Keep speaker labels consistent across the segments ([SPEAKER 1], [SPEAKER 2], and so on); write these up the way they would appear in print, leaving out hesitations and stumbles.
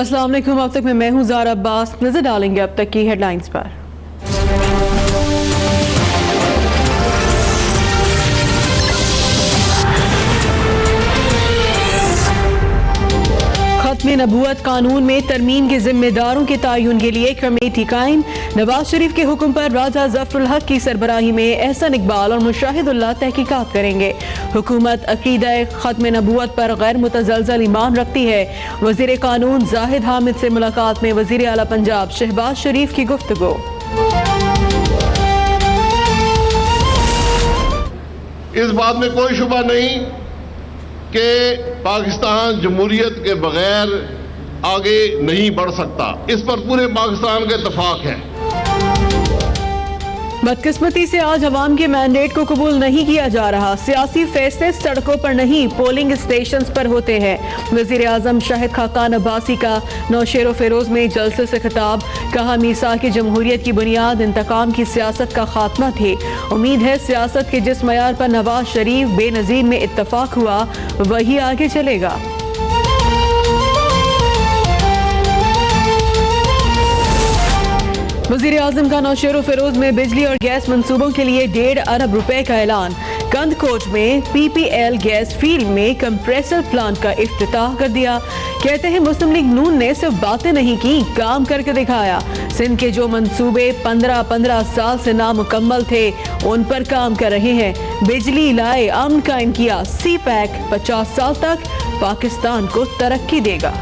[SPEAKER 1] अस्सलाम वालेकुम। अब तक मैं हूं ज़ारा अब्बास। नजर डालेंगे अब तक की हेडलाइंस पर। खत्म नबूवत कानून में तरमीम के जिम्मेदारों के तयन के लिए कमेटी कायम। नवाज शरीफ के हुक्म पर राजा जफरुल हक की सरबराही में एहसन इकबाल और मुशाहिदुल्लाह तहकीकात करेंगे। हुकूमत अकीदा खत्म नबूवत पर गैर मुतज़लज़ल ईमान रखती है। वज़ीर कानून जाहिद हामिद से मुलाकात में वज़ीर आला पंजाब शहबाज शरीफ की गुफ्तगू।
[SPEAKER 2] इस बात में कोई शुबा नहीं कि पाकिस्तान जमहूरियत के बगैर आगे नहीं बढ़ सकता। इस पर पूरे पाकिस्तान का इत्तेफाक है।
[SPEAKER 1] बदकिस्मती से आज अवाम के मैंडेट को कबूल नहीं किया जा रहा। सियासी फैसले सड़कों पर नहीं पोलिंग स्टेशन पर होते हैं। वज़ीर आज़म शाहिद खाकान अब्बासी का नौशेर फेरोज में जलसे से खिताब। कहा मीसा की जमहूरियत की बुनियाद इंतकाम की सियासत का खात्मा थी। उम्मीद है सियासत के जिस मयार पर नवाज शरीफ बेनज़ीर में इत्तफाक हुआ वही आगे चलेगा। वज़ीर आज़म का नौशेर फेरोज में बिजली और गैस मंसूबों के लिए 1.5 अरब रुपए का ऐलान। कंदकोट में PPL गैस फील्ड में कंप्रेसर प्लांट का इफ्तिताह कर दिया। कहते हैं मुस्लिम लीग नून ने सिर्फ बातें नहीं की, काम करके दिखाया। सिंध के जो मंसूबे 15 साल से नामुकम्मल थे उन पर काम कर रहे हैं। बिजली लाए, अमन कायम किया। CPEC 50 साल तक पाकिस्तान को तरक्की देगा।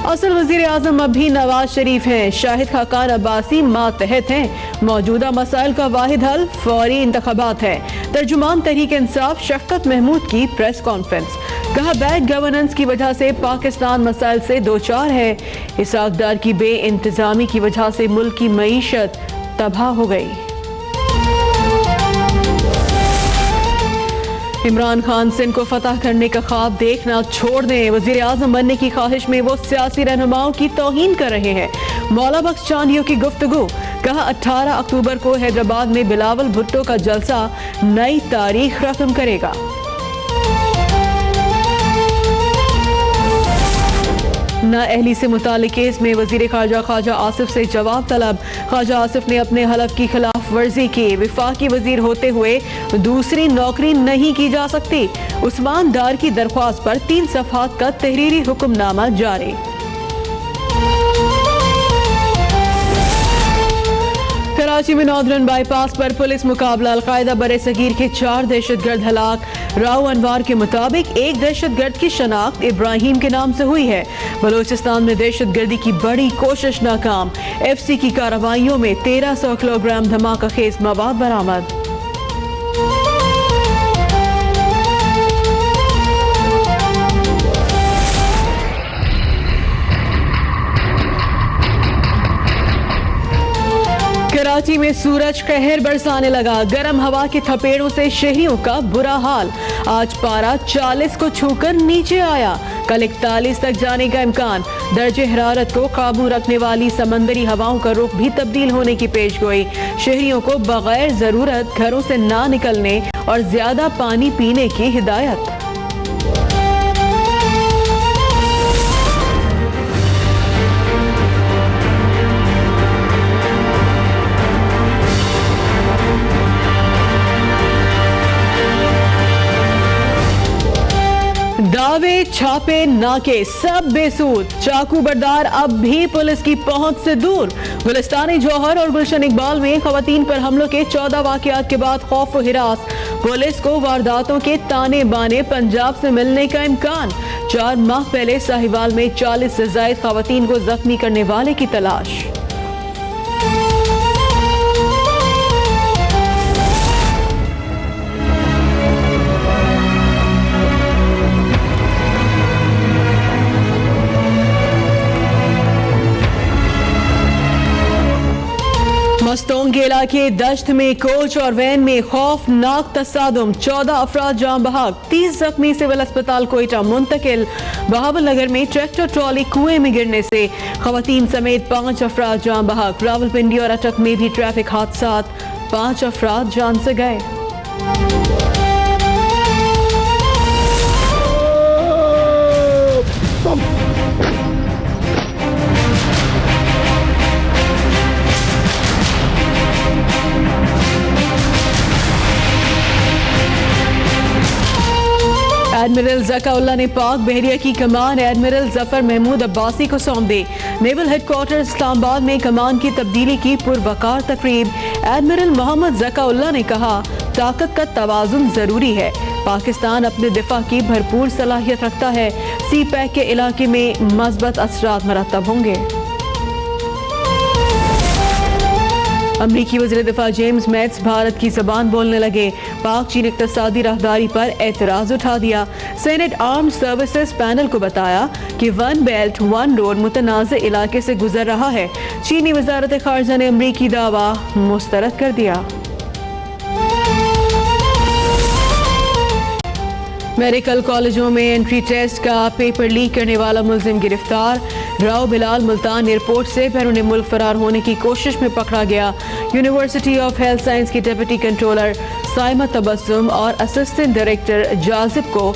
[SPEAKER 1] असल वज़ीर आज़म अभी नवाज शरीफ हैं। शाहिद खाकान अब्बासी मातहत हैं। मौजूदा मसाइल का वाहिद हल फौरी इंतखाबात है। तर्जुमान तहरीक इंसाफ शफ़क़त महमूद की प्रेस कॉन्फ्रेंस। कहा बैड गवर्नेंस की वजह से पाकिस्तान मसाइल से दो चार है। इसाक़दार की बे इंतज़ामी की वजह से मुल्क की मईशत तबाह हो गई। इमरान खान सिंध को फतह करने का ख्वाब देखना छोड़ दें। वज़ीर आज़म बनने की ख्वाहिश में वो सियासी रहनुमाओं की तौहीन कर रहे हैं। मौला बख्श चांदियों की गुफ्तगू। कहा 18 अक्टूबर को हैदराबाद में बिलावल भुट्टो का जलसा नई तारीख रकम करेगा। नाअहली से मुतालिक केस में वज़ीर ख्वाजा आसिफ से जवाब तलब। ख्वाजा आसिफ ने अपने हलफ की खिलाफ वर्जी की। विफाकी वज़ीर होते हुए दूसरी नौकरी नहीं की जा सकती। उस्मान डार की दरख्वास्त पर 3 सफ़हात का तहरीरी हुक्मनामा जारी। कराची में नॉर्दर्न बाईपास पर पुलिस मुकाबला। अलकायदा बरे सगीर के 4 दहशतगर्द हलाक। राव अनवार के मुताबिक एक दहशतगर्द की शनाख्त इब्राहिम के नाम से हुई है। बलूचिस्तान में दहशतगर्दी की बड़ी कोशिश नाकाम। FC की कार्रवाइयों में 1300 किलोग्राम धमाका खेज मवाद बरामद। कराची में सूरज कहर बरसाने लगा। गर्म हवा की थपेड़ों से शहरियों का बुरा हाल। आज पारा 40 को छूकर नीचे आया। कल 41 तक जाने का इम्कान। दर्जे हरारत को काबू रखने वाली समंदरी हवाओं का रुख भी तब्दील होने की पेशगोई। शहरियों को बगैर जरूरत घरों से ना निकलने और ज्यादा पानी पीने की हिदायत। दावे छापे नाके सब बेसूद। चाकू बरदार अब भी पुलिस की पहुंच से दूर। गुलिस्तानी जौहर और गुलशन इकबाल में खवातीन पर हमलों के 14 वाकयात के बाद खौफ व हिरास। पुलिस को वारदातों के ताने बाने पंजाब से मिलने का इम्कान। 4 माह पहले साहिवाल में 40 से ज्यादा खवातीन को जख्मी करने वाले की तलाश। मस्तोंगेला के दश्त में कोच और वैन में खौफनाक तसादुम। 14 अफराद जाम बहक। 30 जख्मी सिविल अस्पताल कोयटा मुंतकिल। बहावल नगर में ट्रैक्टर ट्रॉली कुएं में गिरने से खवातीन समेत 5 अफराद जाम बहक। रावलपिंडी और अटक में भी ट्रैफिक हादसात। 5 अफराद जान से गए।
[SPEAKER 2] Stop!
[SPEAKER 1] एडमिरल ज़काउल्लाह ने पाक बहरिया की कमान एडमिरल जफर महमूद अब्बासी को सौंप दी। नेवल हेडक्वार्टर इस्लामाबाद में कमान की तब्दीली की पुरवकार तकरीब। एडमिरल मोहम्मद ज़काउल्लाह ने कहा, ताकत का तवाज़ुन जरूरी है। पाकिस्तान अपने दिफा की भरपूर सलाहियत रखता है। सी पैक के इलाके में मज़बूत असरात मरतब होंगे। अमरीकी वज़ीर दिफा जेम्स मैट्स भारत की ज़बान बोलने लगे। पाक चीन इक़्तिसादी राहदारी पर एतराज़ उठा दिया। सेनेट आर्म्ड सर्विसेज पैनल को बताया कि वन बेल्ट वन रोड मुतनाज़ इलाके से गुजर रहा है। चीनी वज़ारत ख़ारजा ने अमरीकी दावा मुस्तरद कर दिया। मेडिकल कॉलेजों में एंट्री टेस्ट का पेपर लीक करने वाला मुलजिम गिरफ्तार। राव बिलाल मुल्तान एयरपोर्ट से बैरून मुल्क फरार होने की कोशिश में पकड़ा गया। यूनिवर्सिटी ऑफ हेल्थ साइंस की डिप्टी कंट्रोलर साइमा तबस्सुम और असिस्टेंट डायरेक्टर जाजिब को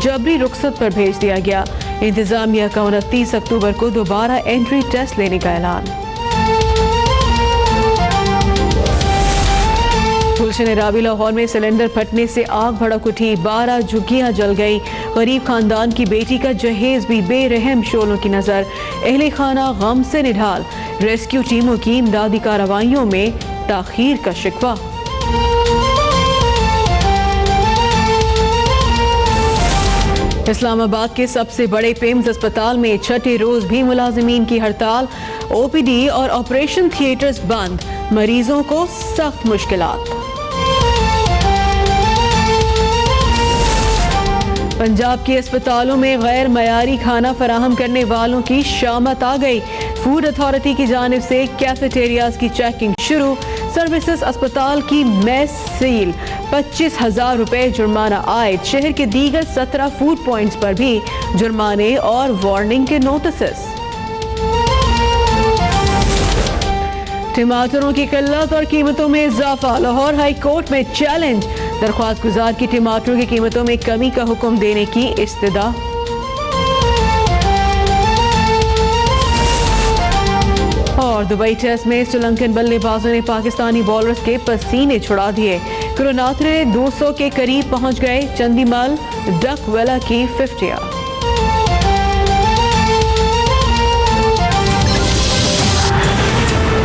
[SPEAKER 1] जबरी रुखसत पर भेज दिया गया। इंतजामिया का 29 अक्टूबर को दोबारा एंट्री टेस्ट लेने का ऐलान। गुलशन रावी लाहौर में सिलेंडर फटने से आग भड़क उठी। 12 झुग्गियां जल गई। गरीब खानदान की बेटी का जहेज भी बेरहम शोलों की नजर। अहले खाना गम से निढाल। रेस्क्यू टीमों की इमदादी कार्रवाइयों में ताखीर का शिकवा। इस्लामाबाद के सबसे बड़े पेम्स अस्पताल में छठे रोज भी मुलाजिमीन की हड़ताल। ओपीडी और ऑपरेशन थिएटर्स बंद। मरीजों को सख्त मुश्किलात। पंजाब के अस्पतालों में गैर मयारी खाना फराहम करने वालों की शामत आ गई। फूड अथॉरिटी की जानिब से कैफेटेरियाज की चेकिंग शुरू। सर्विसेज अस्पताल की मेस सील। 25,000 रुपए जुर्माना आयद। शहर के दीगर 17 फूड पॉइंट्स पर भी जुर्माने और वार्निंग के नोटिस। टमाटरों की किल्लत और कीमतों में इजाफा। लाहौर हाई कोर्ट में चैलेंज। दरख्वास्त गुजार की टमाटरों की कीमतों में कमी का हुक्म देने की इस्तदा। और दुबई टेस्ट में श्रीलंकन बल्लेबाजों ने पाकिस्तानी बॉलर्स के पसीने छुड़ा दिए। करुणारत्ने 200 के करीब पहुंच गए। चंदीमल डकवेला की 50।